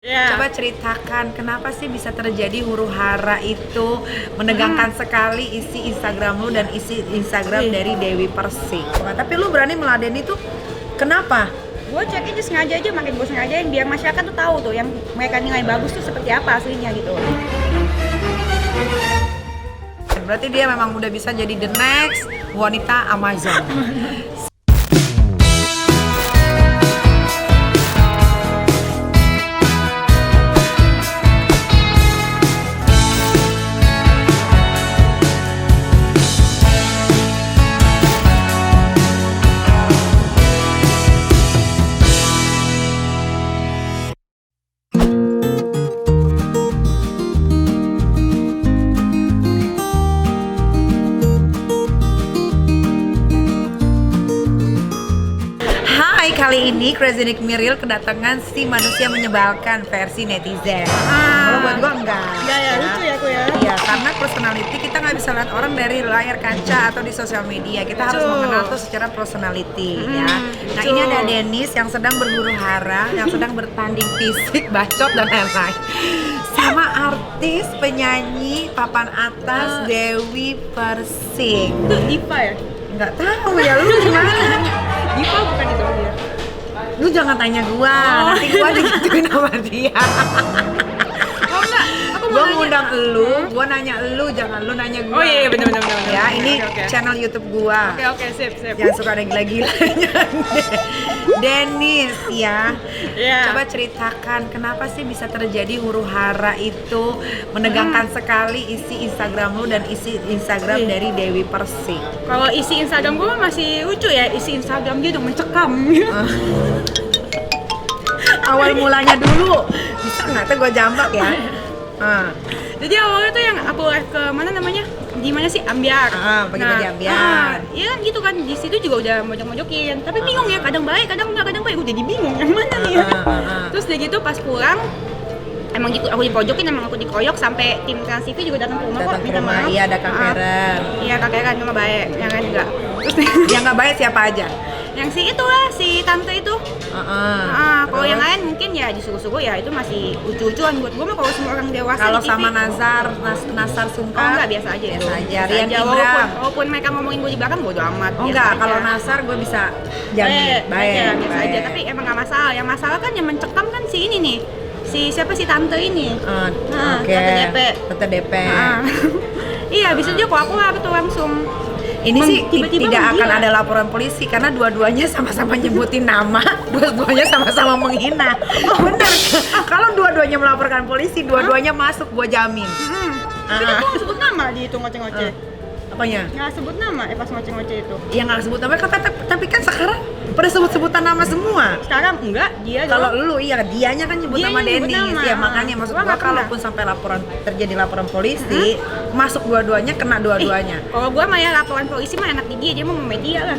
Coba ceritakan kenapa sih bisa terjadi huru-hara itu, menegangkan sekali isi Instagram lu dan isi Instagram dari Dewi Persik. Tapi lu berani meladeni tuh kenapa? Gue cek aja sengaja aja, makin gue sengajain biar masyarakat tuh tahu tuh yang mereka nilai bagus tuh seperti apa aslinya gitu. Berarti dia memang udah bisa jadi the next wanita Amazon. Kali ini Crazy Nick Miril kedatangan si manusia menyebalkan versi netizen. Kalau buat gua enggak. Ya, lucu ya aku ya. Iya, karena personality kita nggak bisa lihat orang dari layar kaca atau di sosial media. Kita harus mengenal tuh secara personality ya. Nah, ini ada Dennis yang sedang berburu hara, yang sedang bertanding fisik, bacot dan lain-lain. Sama artis penyanyi papan atas Dewi Persik. Itu Diva ya? Nggak tahu ya, lu gimana? Diva bukan itu dia. Lu jangan tanya gua, nanti gua digituin sama dia. Oh enggak, aku mau Gua nanya. ngundang elu, gua nanya elu, jangan lu nanya gua. Oh iya, benar. Ya, ini Oke. channel YouTube gua. Oke, sip. Jangan suka ada gila-gilanya. Dennis ya. Iya. Coba ceritakan kenapa sih bisa terjadi huru-hara itu, menegangkan sekali isi Instagram lu dan isi Instagram dari Dewi Persik. Kalau isi Instagram gue masih lucu ya, isi Instagram dia udah mencekam. Awal mulanya dulu, bisa nggak tuh gue jambak ya? Jadi awalnya tuh yang aku live ke mana namanya? Di mana sih? Ambiar. Bagi-bagi Ambiar. Iya kan gitu kan, di situ juga udah mojok-mojokin. Tapi bingung ya, kadang baik, kadang enggak, udah jadi bingung yang mana nih ya. Terus udah gitu pas pulang emang gitu aku dipojokin, emang aku dikeroyok sampai tim Trans TV juga datang ke rumah kok minta maaf. Iya, ada Kak Feren. Iya, Kak Feren cuma baik, yang lain enggak. Terus Yang nggak baik siapa aja? yang si itu lah, si tante itu. Kalau yang lain mungkin ya disuruh-suruh ya itu masih lucu-lucuan buat gue mah. Kalau semua orang dewasa Kalau di TV, sama Nasar Sungkar? oh enggak, biasa aja itu. Rian Aja, Ibram. walaupun mereka ngomongin gue di belakang bodo amat. Oh biasa enggak, aja. kalau Nasar gue bisa jamin Biasa baik. aja, tapi emang gak masalah. Yang masalah kan yang mencekam kan si ini nih, si siapa sih tante ini. Oke. Tante DP. Tante DP. Iya, bisa aja kok aku tuh langsung. Ini sih Tiba-tiba tidak akan menggila. ada laporan polisi karena dua-duanya sama-sama nyebutin nama, dua-duanya sama-sama menghina. Bener. Kalau dua-duanya melaporkan polisi, dua-duanya masuk, gue jamin. Tapi kan gue gak sebut nama di itu ngoceh-ngoceh. Apanya? Nggak sebut nama pas ngoceh-ngoceh itu. Yang nggak sebut nama, tapi kan sekarang pada sebut-sebutan nama semua. Sekarang enggak, dia Kalau doang. lu iya, dianya kan nyebut Dianya nama nyebut Dennis. nama. Ya makanya maksud Gua gua nggak pernah. kalaupun sampai terjadi laporan polisi, masuk dua-duanya, kena dua-duanya. Kalau gua mah ya laporan polisi mah enak di dia mau media lah.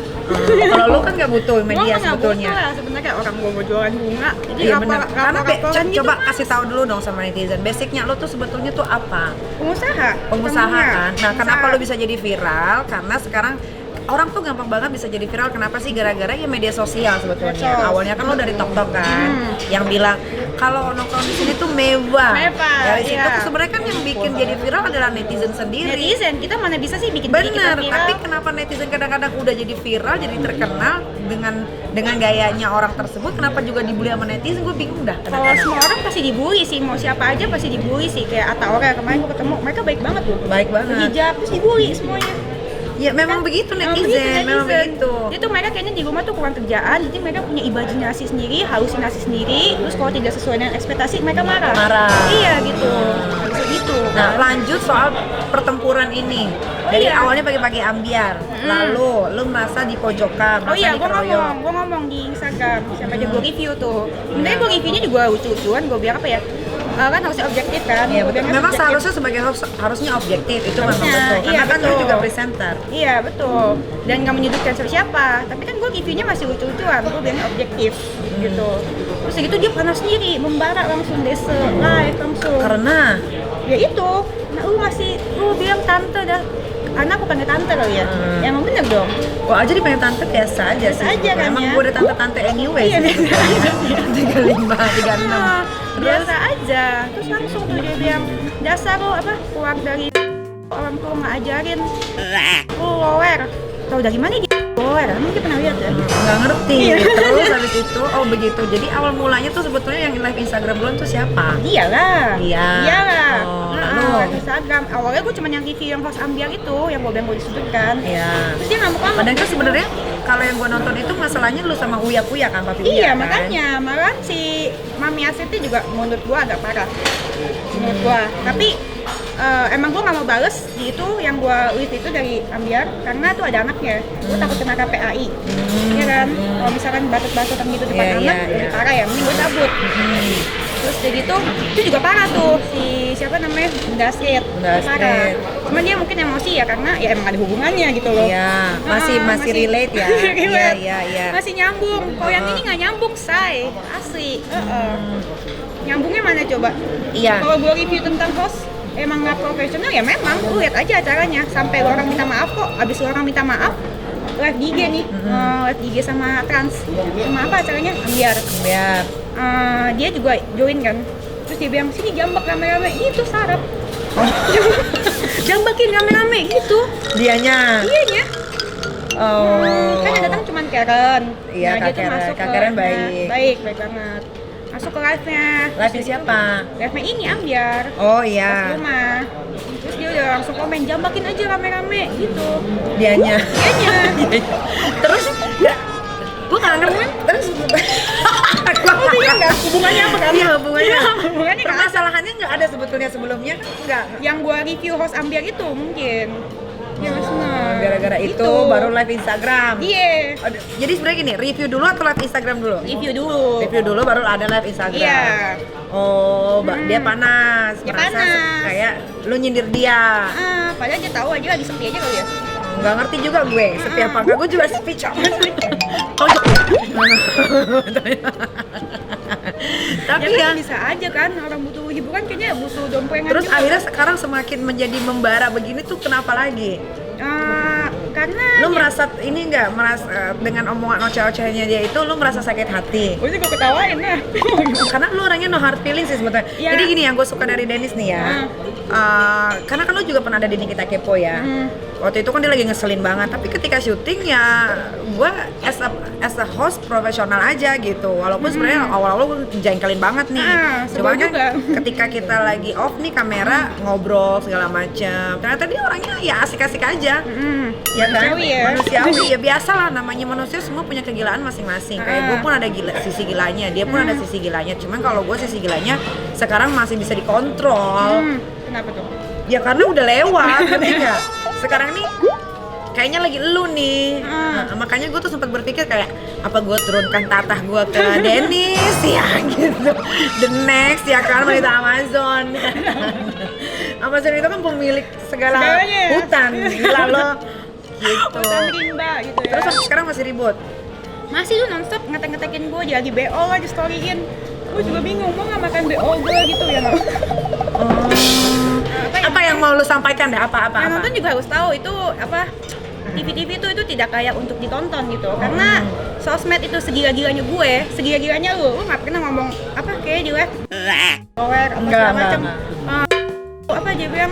Kalau lu kan nggak butuh Gua media mah nggak sebetulnya. butuh lah sebenarnya, orang gua mau jualan bunga. Jadi Iya benar. Karena laporan gitu coba mah kasih tahu dulu dong sama netizen. Basicnya lu tuh sebetulnya tuh apa? pengusaha. Pengusaha kan. Nah, kenapa Pengusaha. lu bisa jadi viral? Karena sekarang orang tuh gampang banget bisa jadi viral. Kenapa sih? Gara-gara ya media sosial sebetulnya. Betul. Awalnya kan lo dari TikTok kan, yang bilang kalau nongkrong di sini tuh mewah. Dari situ iya. tuh sebenarnya kan yang bikin jadi viral adalah netizen sendiri. Netizen, kita mana bisa sih bikin diri kita Bener, viral? tapi kenapa netizen kadang-kadang udah jadi viral, jadi terkenal dengan gayanya orang tersebut, kenapa juga dibully sama netizen? Gue bingung dah. Kalau semua orang pasti dibully sih, mau siapa aja pasti dibully sih. Kayak Atta Ore kemarin gua ketemu, mereka baik banget loh. Baik banget. Hijab terus dibully semuanya. Ya memang begitu netizen, memang begitu. Itu mereka kayaknya di rumah tuh kurang kerjaan, jadi mereka punya imajinasi sendiri, halusinasi sendiri. Terus kalau tidak sesuai dengan ekspektasi, mereka marah. Iya gitu, bisa gitu. Nah, lanjut soal pertempuran ini. Dari iya. awalnya pagi-pagi ambiar, lalu lu merasa di pojokan, Oh iya, dikeroyok. gue ngomong di Instagram, siapa aja gue review tuh. Sebenarnya gue reviewnya juga lucu-lucuan, gue bilang apa ya? Kan harusnya objektif kan. Iya, Gua betul. bilangnya Memang objektif. seharusnya sebagai host harusnya objektif, itu memang Harusnya, betul. iya, Karena kan lu betul. juga presenter. Iya betul, dan nggak menyudutkan siapa. Tapi kan gue reviewnya masih lucu-lucuan, gue bilangnya objektif gitu. Terus gitu dia panas sendiri, membara langsung desa live langsung. Karena Ya itu, nah lu bilang tante dah, anak aku panggil tante kali ya. Ya emang bener dong. gua aja dipanggil tante biasa aja Biasa sih. aja kan Emang ya. gua udah tante-tante anyway Iya, sih. biasa aja. 35, 36. biasa aja. Terus langsung tuh dia bilang, dasar lo apa keluar dari orang tua nggak ajarin follower. Tahu dari mana dia follower? Emang dia pernah lihat ya? Nggak ngerti. Terus habis itu, oh begitu. Jadi awal mulanya tuh sebetulnya yang live Instagram duluan tuh siapa? Iyalah. Iya. Iyalah. Oh, Nah, lalu? Instagram. Awalnya gue cuma yang review yang host ambiar itu, yang gue bilang gue disudutkan. Iya. Terus dia ngamuk-ngamuk. Padahal kan sebenarnya kalau yang gua nonton itu masalahnya lu sama Uya kan, Papi Uya Iya, kan? makanya malah si Mami Asiti juga menurut gua agak parah. Menurut gua. Tapi emang gua nggak mau bales di itu yang gua list itu dari Ambiar karena tuh ada anaknya. Gua takut kena KPAI. Iya kan? Kalau misalkan batut-batutan gitu depan Iya, anak, iya, lebih iya. parah ya. Mending gua cabut. Terus kayak gitu, itu juga parah tuh si siapa namanya Bunda Astrid. Bunda Astrid. Parah. Cuman dia mungkin emosi ya karena ya emang ada hubungannya gitu loh. Iya, masih relate ya. Relate. Iya. Masih nyambung. Kalau yang ini nggak nyambung, say. Asli. Nyambungnya mana coba? Iya. Kalau gue review tentang host emang nggak profesional ya memang lu lihat aja acaranya sampai orang minta maaf kok. Abis orang minta maaf live di IG nih, live di IG sama Trans. Sama apa acaranya? Ambiar. Biar. Dia juga join kan. Terus dia bilang sini jambak rame-rame. Itu sarap. Jambakin rame-rame gitu. Dianya. Iyanya. Oh. Kan yang datang cuman Karen. Iya, Nah, dia Kak tuh Karen. masuk Kak ke- Karen baik. Baik banget. Masuk ke live-nya. Live siapa? Live-nya ini Ambiar. Oh Pas iya. rumah. Terus dia udah langsung komen, jambakin aja rame-rame gitu. Dianya. Dianya. Terus ya, gua nggak ngerti. Terus Oh iya nggak? Hubungannya apa kan? Iya, hubungannya. Hubungannya nggak ada. Permasalahannya nggak ada sebetulnya sebelumnya. Nggak. Yang gua review host Ambiar itu mungkin. Ya nggak seneng. Gara-gara itu baru live Instagram. Iya. Aduh, jadi sebenarnya gini, review dulu atau live Instagram dulu? Review dulu. Review dulu baru ada live Instagram. Iya. Oh, dia panas. Dia Merasa panas. kayak lu nyindir dia. Padahal dia tahu aja lagi sepi aja kali ya. Nggak ngerti juga gue, sepi apa enggak. Gue juga sepi, Cok. Pojok. Tapi Ya ya, kan bisa aja kan orang butuh hiburan kayaknya butuh dompengan terus juga. akhirnya sekarang semakin menjadi membara begini tuh kenapa lagi? Karena Lu merasa ini nggak merasa dengan omongan oceh-ocehnya dia itu lu merasa sakit hati? gue juga ketawain lah. Karena lu orangnya no hard feelings sih sebetulnya. Iya. Jadi gini yang gue suka dari Dennis nih ya. Karena kan lu juga pernah ada di Nikita Kepo ya. Waktu itu kan dia lagi ngeselin banget. Tapi ketika syuting ya gue as a host profesional aja gitu. Walaupun sebenarnya awal-awal gue jengkelin banget nih. Cuma sebel kan juga. ketika kita lagi off nih kamera ngobrol segala macem. Ternyata dia orangnya ya asik-asik aja. Ya kan? Manusiawi ya. Manusiawi ya biasa lah, namanya manusia semua punya kegilaan masing-masing. Kayak gue pun ada sisi gilanya, dia pun ada sisi gilanya. Cuman kalau gue sisi gilanya sekarang masih bisa dikontrol. Kenapa tuh? Ya karena udah lewat, ngerti nggak? Sekarang nih kayaknya lagi lu nih. Nah, makanya gue tuh sempat berpikir kayak apa gue turunkan tatah gue ke Dennis ya gitu. The next ya kan wanita Amazon. Amazon itu kan pemilik Segalanya ya. hutan, gila lo. Gitu. Hutan rimba gitu ya. Terus sampai sekarang masih ribut. Masih tuh nonstop ngetek-ngetekin gue, dia lagi BO aja storyin. Gue juga bingung, mau nggak makan BO gue gitu ya nggak? Apa yang mau lu sampaikan deh? Apa? Yang nonton juga harus tahu itu apa TV itu tidak kayak untuk ditonton gitu. Karena sosmed itu segila-gilanya gue, segila-gilanya lu nggak pernah ngomong apa kayak dia power apa Enggak, segala macam. enggak. Apa dia bilang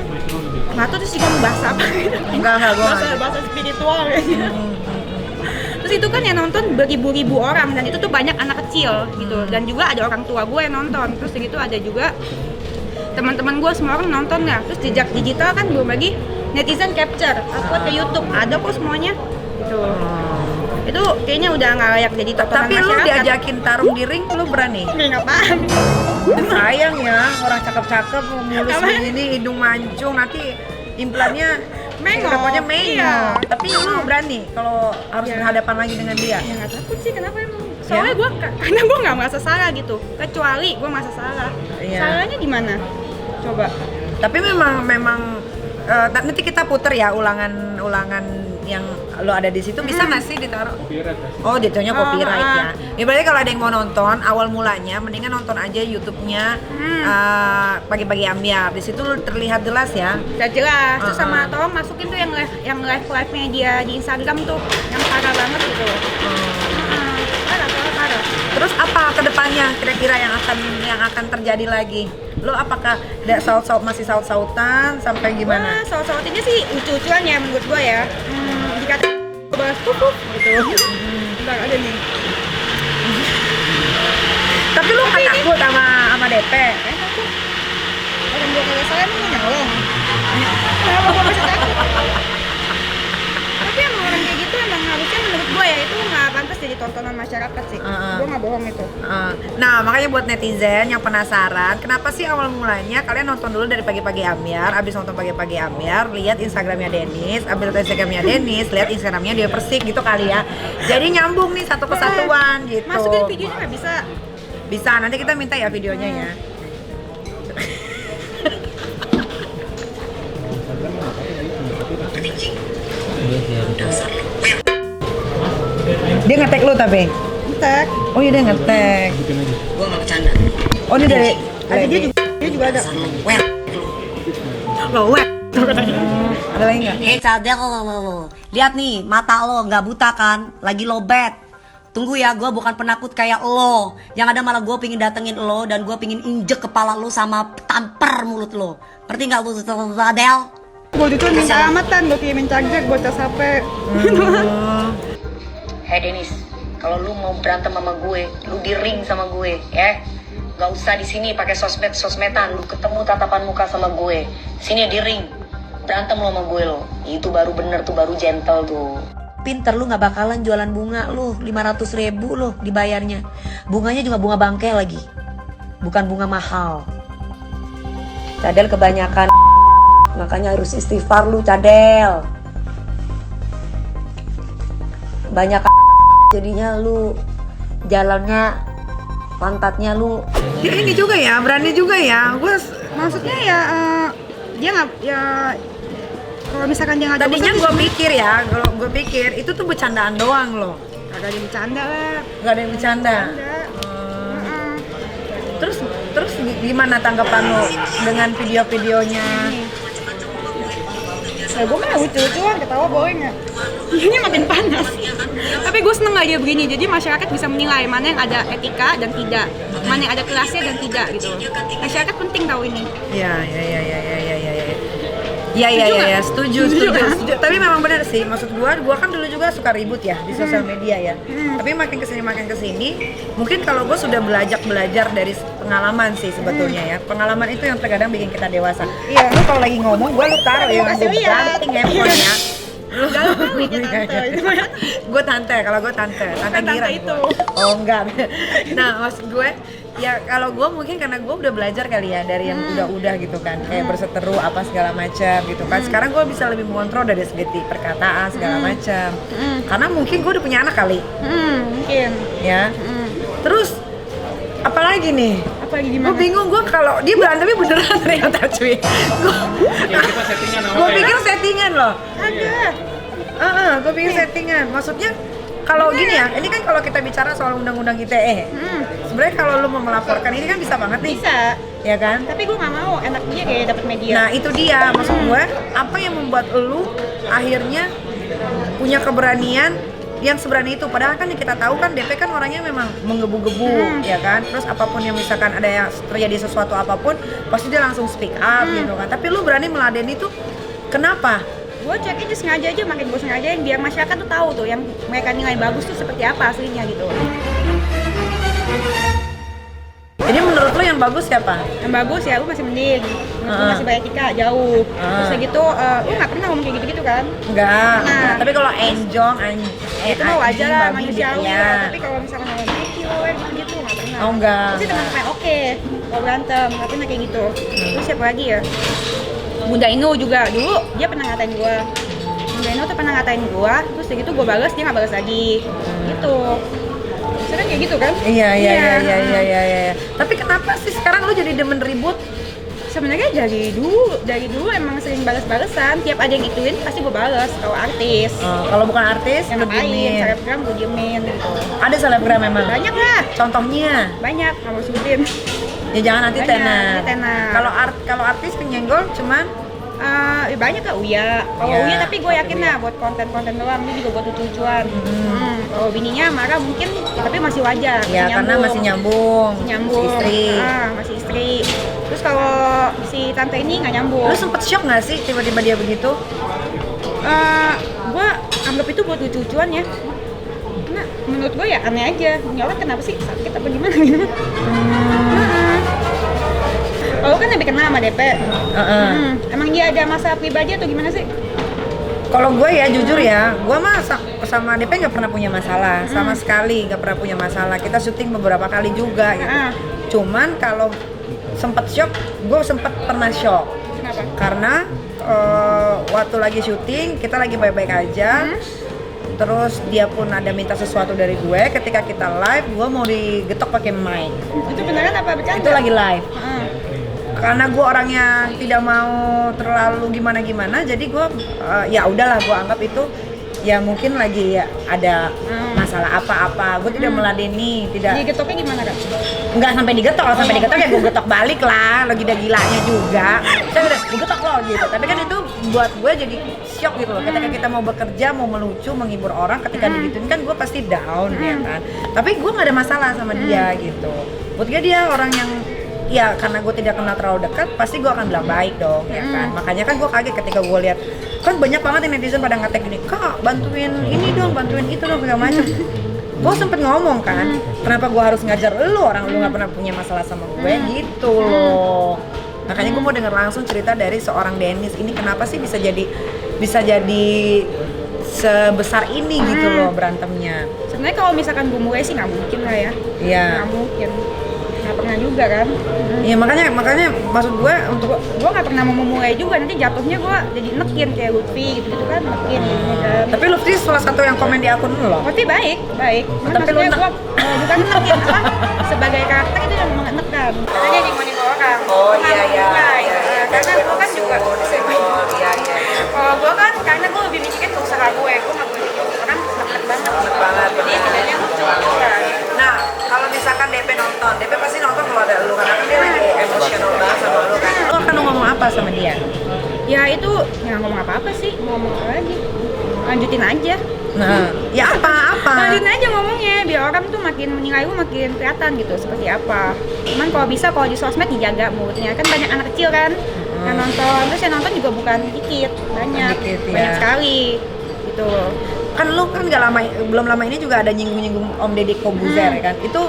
nggak tahu terus juga mau bahas apa gitu. Enggak, gue bahasa spiritual gitu. Terus itu kan yang nonton beribu-ribu orang dan itu tuh banyak anak kecil gitu dan juga ada orang tua gue yang nonton. Terus gitu ada juga teman-teman gue semua orang nonton ya. Terus jejak digital kan belum lagi netizen capture upload ke YouTube ada kok semuanya gitu. Itu kayaknya udah nggak layak jadi tontonan Tapi lu masyarakat. diajakin tarung di ring, lu berani? Ring apaan? Sayang ya, orang cakep-cakep mulus Apa? begini, hidung mancung, nanti implannya Mengok. dapatnya mengok. Iya. Tapi lu berani kalau harus Iya. berhadapan lagi dengan dia. Ya nggak takut sih, kenapa emang? Soalnya karena gue nggak merasa salah gitu. Kecuali gue merasa salah. Iya. Salahnya di mana? Coba. Tapi memang nanti kita puter ya ulangan yang lo ada di situ, bisa nggak sih ditaruh? Oh, jatuhnya copyright ya. Ya berarti kalau ada yang mau nonton awal mulanya, mendingan nonton aja YouTube-nya Pagi-Pagi Ambiar. Di situ terlihat jelas ya. Udah jelas. Terus sama tolong masukin tuh yang live-nya dia di Instagram tuh yang parah banget gitu. Parah. Terus apa kedepannya kira-kira yang akan terjadi lagi? Lo apakah masih saut-sautan sampai gimana? Wah, saut-sautinnya sih lucu-lucuan ya menurut gua ya. Dikata bahas pupuk gitu. Bentar ada nih. Tapi lo nggak takut sama DP? Takut. Orang gua kagak salah emang mau nyolong. Kenapa gua masih takut? Tapi emang orang kayak gitu emang harusnya menurut gua ya itu nggak pantas jadi tontonan masyarakat sih. Gua nggak bohong itu. Nah, makanya buat netizen yang penasaran, kenapa sih awal mulanya kalian nonton dulu dari Pagi-Pagi Ambyar, abis nonton Pagi-Pagi Ambyar, lihat Instagramnya Dennis, abis nonton Instagramnya Dennis, lihat Instagramnya Dia Persik gitu kali ya. Jadi nyambung nih satu kesatuan gitu. Masukin videonya nggak bisa. Bisa, nanti kita minta ya videonya ya. Dia ngetek lu tapi? Ngetek. Oh iya dia ngetek. Gua nggak bercanda. Oh ini dari Ada dia juga ada. lo web. Ada lagi nggak? Cadel lo. Lihat nih, mata lo nggak buta kan? Lagi lobet. Tunggu ya, gue bukan penakut kayak lo. Yang ada malah gue pingin datengin lo dan gue pingin injek kepala lo sama tampar mulut lo. Ngerti nggak lu, Cadel? Gue itu minta amatan, gue kirimin cagak, gue cas HP. Hey Dennis, kalau lu mau berantem sama gue, lu di ring sama gue, ya. Gak usah di sini pakai sosmedan, lu ketemu tatapan muka sama gue. Sini di ring, berantem lo sama gue lo. Itu baru bener tuh, baru gentle tuh. Pinter lu nggak bakalan jualan bunga lu 500.000 lo dibayarnya. Bunganya juga bunga bangkai lagi, bukan bunga mahal. Cadel kebanyakan, makanya harus istighfar lu Cadel. Banyak jadinya lu jalannya pantatnya lu. Dia ini juga ya, berani juga ya. Maksudnya ya dia nggak ya kalau misalkan dia nggak Tadinya gue pikir ya, kalau gue pikir itu tuh bercandaan doang loh. agak ada bercanda lah. Gak ada yang bercanda. Terus gimana tanggapan lo dengan video-videonya? Ya gue mah lucu-lucuan, ketawa boring ya. Ini makin panas. Tapi gue seneng gak dia begini, jadi masyarakat bisa menilai mana yang ada etika dan tidak, mana yang ada kelasnya dan tidak gitu. Masyarakat penting tahu ini. Ya, setuju. Tapi memang benar sih, maksud gua kan dulu juga suka ribut ya di sosial media ya. Tapi makin kesini, mungkin kalau gua sudah belajar dari pengalaman sih sebetulnya ya. Pengalaman itu yang terkadang bikin kita dewasa. Iya. Lu kalau lagi ngomong, gua lu taruh ya, Kasih gua lihat. ganting handphone ya. Galau kali dia tante. Gue tante, kalau gue tante Tante Gira itu. gua. Oh enggak. Nah maksud gue ya kalau gue mungkin karena gue udah belajar kali ya dari yang udah gitu kan, kayak berseteru apa segala macam gitu kan. Sekarang gue bisa lebih mengontrol dari segi perkataan segala macam. Karena mungkin gue udah punya anak kali. Mungkin. Ya. Terus apalagi nih? Apalagi Gue gimana? bingung, gue kalau dia berantemnya beneran ternyata cuy. Gue pikir settingan loh. Ada. Gue pikir settingan. Maksudnya kalau gini ya, ini kan kalau kita bicara soal undang-undang ITE, sebenarnya kalau lu mau melaporkan ini kan bisa banget nih, Bisa. ya kan? Tapi gue nggak mau, enak dia kayak dapat media. Nah itu dia, maksud gue, apa yang membuat lu akhirnya punya keberanian yang seberani itu? Padahal kan yang kita tahu kan DP kan orangnya memang menggebu-gebu, ya kan? Terus apapun yang misalkan ada yang terjadi sesuatu apapun, pasti dia langsung speak up gitu kan. Tapi lu berani meladeni itu, kenapa? Gue cek aja sengaja aja, makin gue sengajain biar masyarakat tuh tahu tuh yang mereka nilai bagus tuh seperti apa aslinya gitu. Jadi menurut lu yang bagus siapa? Yang bagus ya lu masih mending, lu masih beretika jauh. Terus kayak gitu, lu nggak pernah ngomong kayak gitu-gitu kan? Enggak. Nah. Tapi kalau enjong, Itu mah wajar lah, babi, manusiawi ya. lah. Tapi kalau misalkan ngomong gitu-gitu nggak pernah. Oh enggak. Terus teman-teman oke, mau berantem, nggak pernah kayak gitu. Terus siapa lagi ya? Bunda Inu juga dulu dia pernah ngatain gua. Bunda Inu tuh pernah ngatain gua, terus kayak gitu gua balas, dia nggak balas lagi. Gitu. Sering kayak gitu kan? Iya. Tapi kenapa sih sekarang lu jadi demen ribut? Sebenarnya dari dulu emang sering balas-balesan. Tiap ada yang ituin pasti gua balas. Kalau artis, Kalau bukan artis, yang lu ngapain, diemin. selebgram gua diemin gitu. Ada selebgram memang? Banyak lah, Contohnya? banyak nggak mau sebutin. Ya jangan nanti Banyak, tenar. nanti tenar. Kalau artis penyenggol cuman Banyak kak Uya. Kalau Ya, Uya tapi gue yakin Uya. lah buat konten-konten doang, dia juga buat lucu-lucuan. Kalau bininya marah mungkin, tapi masih wajar. Ya karena masih nyambung. Nyambung. Si istri. Masih istri. Terus kalau si tante ini nggak nyambung. Lu sempet shock nggak sih tiba-tiba dia begitu? Gue anggap itu buat lucu-lucuan ya. Nah, menurut gue ya aneh aja. Ini orang kenapa sih sakit apa gimana gitu? Kalau kan lebih kenal sama DP. Emang dia ada masalah pribadi atau gimana sih? Kalau gue ya jujur ya, gue mah sama DP nggak pernah punya masalah, sama sekali nggak pernah punya masalah. Kita syuting beberapa kali juga gitu. Cuman kalau sempet shock, gue sempet pernah shock. Kenapa? Karena waktu lagi syuting kita lagi baik-baik aja. Terus dia pun ada minta sesuatu dari gue. Ketika kita live, gue mau digetok pakai mic. Itu beneran apa bercanda? Itu lagi live. Karena gue orangnya tidak mau terlalu gimana-gimana, jadi gue ya udahlah, gue anggap itu ya mungkin lagi ya ada masalah apa-apa. Gue tidak meladeni, tidak. Digetoknya gimana kan? Nggak sampai digetok, kalau sampai digetok ya gue getok balik lah, lo gila-gilanya juga. Saya udah gue getok lo gitu. Tapi kan itu buat gue jadi shock gitu loh. Ketika kita mau bekerja, mau melucu, menghibur orang, ketika digituin kan gue pasti down ya kan. Tapi gue nggak ada masalah sama dia gitu. Buat dia orang yang ya karena gue tidak kenal terlalu dekat, pasti gue akan bilang baik dong, ya kan. Makanya kan gue kaget ketika gue lihat kan banyak banget yang netizen pada ngetek gini, kak bantuin ini dong, bantuin itu dong, segala macam. Gue sempet ngomong kan, kenapa gue harus ngajar lu, orang lu nggak pernah punya masalah sama gue gitu loh. Makanya gue mau denger langsung cerita dari seorang Dennis ini, kenapa sih bisa jadi sebesar ini gitu loh berantemnya. Sebenarnya kalau misalkan gue mulai sih nggak mungkin lah ya. Iya. Nggak mungkin. Nggak pernah juga kan. Iya makanya maksud gue untuk gue nggak pernah mau memulai juga, nanti jatuhnya gue jadi nekin kayak Lutfi gitu kan, nekin gitu kan. Tapi Lutfi salah satu yang komen di akun lu loh. Lutfi baik. Cuman Tapi lu maksudnya gue bukan nekin apa, sebagai karakter itu yang menekan. Karena dia ngomongin orang. Oh Gua nggak iya. mau mulai. Karena gue kan juga Iya. kalau gue kan karena gue lebih mikirin ke usaha gue nggak boleh bikin orang nekat banget. Jadi tidaknya lucu kan. Nah, kalau misalkan DP nonton, DP pasti nonton kalau ada lu karena kan dia lagi emosional banget sama lu kan. Lu akan ngomong apa sama dia? Ya itu nggak ngomong apa-apa sih, mau ngomong apa lagi, lanjutin aja. Nah, ya apa? Lanjutin aja ngomongnya, biar orang tuh makin menilai lu makin kelihatan gitu seperti apa. Cuman kalau bisa kalau di sosmed dijaga mulutnya, kan banyak anak kecil kan yang nonton, terus yang nonton juga bukan dikit, banyak sekali gitu. Kan lu kan belum lama ini juga ada nyinggung-nyinggung Om Deddy Kobuzer ya kan? Itu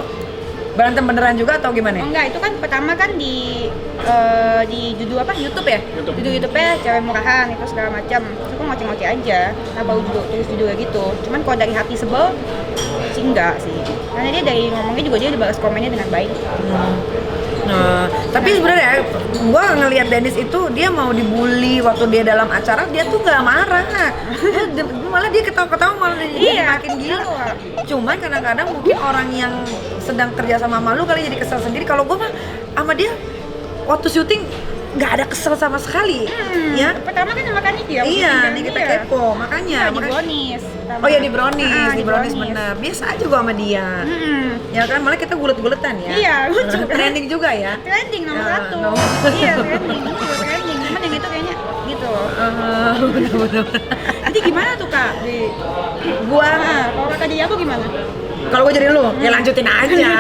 berantem beneran juga atau gimana? Oh enggak, itu kan pertama kan di judul apa? YouTube ya? Judul YouTube-nya cewek murahan itu segala macam. Terus aku ngoceh-ngoceh aja. Nah baru tulis judulnya gitu. Cuman kalau dari hati sebel sih enggak sih. Karena dia dari ngomongnya juga dia dibalas komennya dengan baik. Nah, tapi sebenarnya gua ngelihat Dennis itu dia mau dibully waktu dia dalam acara, dia tuh nggak marah. Malah dia ketawa-ketawa, malah dia makin gila. Cuman kadang-kadang mungkin orang yang sedang kerja sama malu kali jadi kesel sendiri. Kalau gua mah sama dia waktu syuting nggak ada kesel sama sekali, ya. Pertama kan sama Niki ya. Iya, nih kita kepo, makanya. Di Brownies. Oh ya di Brownies, di Brownies bener. Biasa aja gua sama dia. Ya kan, malah kita gulet-guletan ya. Iya, lucu kan? Trending juga ya. Trending nomor Ya, 1. Iya, trending. Itu juga trending. Cuman yang itu kayaknya gitu loh. Bener-bener. Jadi gimana tuh Kak? Gua Kalau Kakak di aku gimana? kalau gue jadi lu, ya lanjutin aja.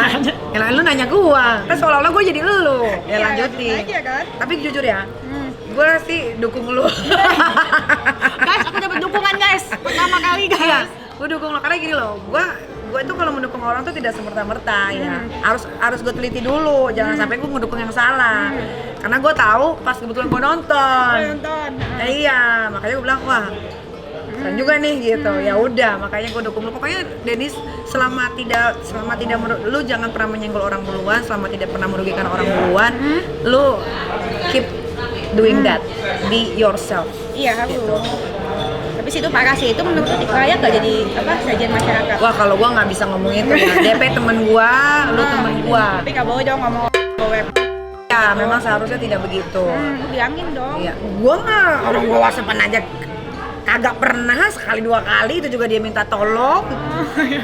Ya lu nanya gua, kan seolah-olah gue jadi lu. Ya Iya, lanjutin. aja kan? Tapi jujur ya, gue sih dukung lu. Guys, aku dapat dukungan guys. Pertama kali Iya, guys. gue dukung lo karena gini loh, gue itu kalau mendukung orang tuh tidak semerta-merta ya. Harus gue teliti dulu, jangan sampai gue ngedukung yang salah. Karena gue tahu pas kebetulan gue nonton. Ya, iya, makanya gue bilang wah keren juga nih gitu. Ya udah, makanya gue dukung lu. Pokoknya Dennis selama tidak lu jangan pernah menyenggol orang duluan, selama tidak pernah merugikan orang duluan, lu keep doing that. Be yourself. Iya, aku. Tapi situ parah sih, itu menurut layak gak jadi sajian masyarakat? Wah, kalau gua nggak bisa ngomong itu ya. DP temen gua, lu temen gua. Tapi gak boleh dong ngomong web. Ya, memang seharusnya tidak begitu. Lu bilangin dong. Iya, gua nggak orang gua whatsappan aja kagak pernah, sekali dua kali itu juga dia minta tolong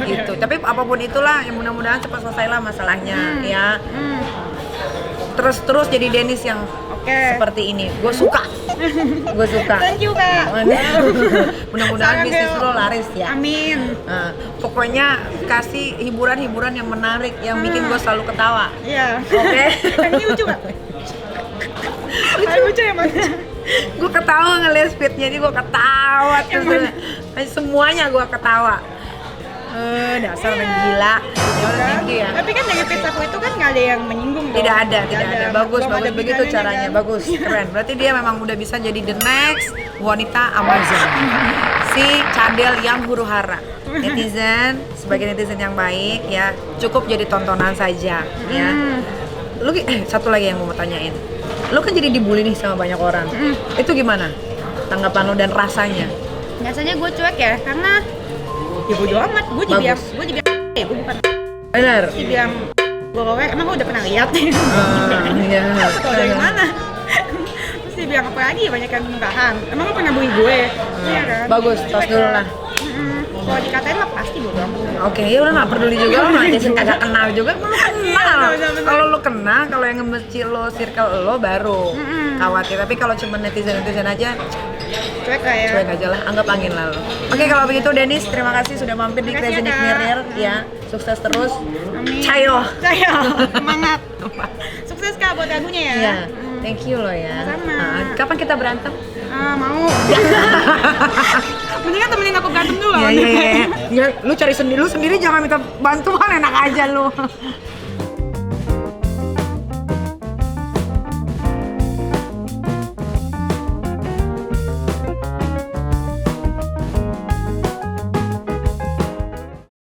gitu. Tapi apapun itulah, yang mudah-mudahan cepat selesai lah masalahnya ya. Terus jadi Dennis yang Oke. seperti ini. Gue suka. Gue suka. Thank you Kak. Mudah-mudahan Sangat bisnis ya. lo laris ya. Amin. Nah, pokoknya kasih hiburan-hiburan yang menarik, yang bikin gue selalu ketawa. Iya. Oke. Ini lucu Kak? Lucu ya Mas? Gue ketawa ngeliat speednya ini, gue ketawa terus. Semuanya gue ketawa. Dasar orang gila. Ya udah, thank you ya. Tapi kan dari pizza aku itu kan nggak ada yang menyinggung dong. Tidak ada. Bagus, Belum ada begitu bidananya, caranya. kan? Bagus, keren. Berarti dia memang udah bisa jadi the next wanita Amazon. Si cadel yang huru hara. Netizen, sebagai netizen yang baik ya, cukup jadi tontonan saja ya. Lu satu lagi yang mau tanyain. Lu kan jadi dibully nih sama banyak orang. Itu gimana? Tanggapan lu dan rasanya? Biasanya gue cuek ya, karena ya bodo amat. Gue dibilang, Bagus. gue bukan Benar. dibilang gue rewel. Emang gue udah pernah lihat? Iya. Tau dari mana? Terus dibilang apa lagi? Banyak yang mungkahan. Emang lo pernah bully gue? Iya kan? Bagus, tos Cuek dulu ya. lah. Kalau dikatain mah pasti bodo amat. Oke, ya udah nggak peduli juga, lo netizen kagak kenal juga, lu kenal. bener. Kalau lu kenal, kalau yang ngebenci lo, circle lo baru khawatir. Tapi kalau cuma netizen aja, Cuek lah ya. cuek aja lah, anggap angin lalu. Oke, kalau begitu Dennis, terima kasih sudah mampir di Makasih Crazy ya, Nick Kak. Mirror ya. Sukses terus. Amin. Cayo. Cayo. Semangat. Sukses Kak buat lagunya ya. Iya. Thank you lo ya. Sama. Kapan kita berantem? Mau. Mendingan temenin aku berantem dulu. Iya. Lu cari sendiri, lu sendiri jangan minta bantuan, enak aja lu.